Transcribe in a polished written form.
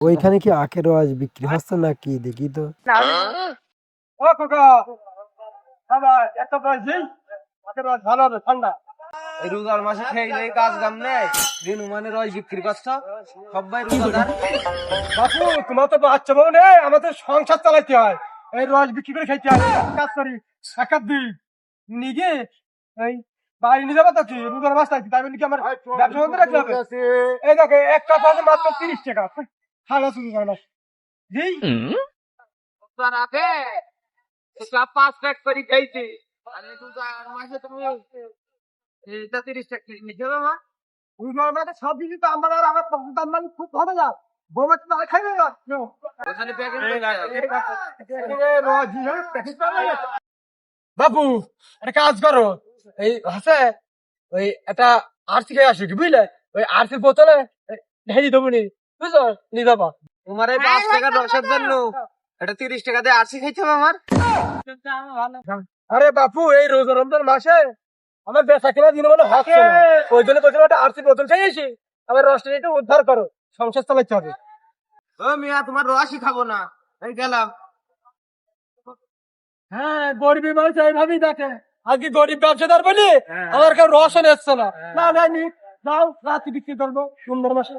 ওইখানে কি আখের রস বিক্রি হচ্ছে নাকি দেখি তো। ও কাকা বাবা এত বয়সী আখের রস ভালো হবে ঠান্ডা। এই রোজার মাসে খেয়ে কাজ কাম নেই, দিন মানে রস বিক্রি করছো, সবাই রোজাদার। বাপু তোমার তো বাচ্চা বউ নেই, আমাদের সংসার চালাইতে হয়, এই রস বিক্রি করে খাইতে হয়। কাজ করি একার দিই নিগে এই বাড়ি নিয়ে যাবো তো কি রোজার মাস থাকছি, তাই বলি কি আমার ব্যবসা বন্ধ রাখতে হবে? এই দেখো এক কাপ আছে মাত্র 30 টাকা, খাওয়া শুরু করে না জি। রোজার আগে সব 5 প্যাক করে খাইছি, আর এই রোজার মাসে তুমি এটা 30 টাকা নিয়ে যাবে মা। রোজার মাসে সব কিছু তো আমার আর আমার দাম মানে খুব ভালো যা বৌমা তো আর খাইবে না। ওখানে প্যাকেট বাবু একটা কাজ করো, এই আছে ওই একটা আরসি খেয়ে আসো কি বুঝলে, ওই আরসির বোতলে ঢেলি দেবো নি বুঝছো নিয়ে যাবা। তোমার এই 5 টাকা রসের জন্য এটা 30 টাকা দিয়ে আরসি খাইতে হবে আমার। আরে বাপু এই রোজা রমজান মাসে আমার বেচা কেনা দিনে মানে হচ্ছে না, ওই জন্য তোর একটা আরসির বোতল চাই এসি আমার রসটা একটু উদ্ধার করো, সংসার চালাইতে হবে। ও মিয়া তোমার রসই খাবো না, এই গেলাম। হ্যাঁ গরিবী মানুষ এইভাবেই দেখে, আজকে গরিব ব্যবসাদার বলি আমার কেউ রসও নিচ্ছে না। না না নি যাও রাতে বিক্রি করবো সুন্দর মাসে।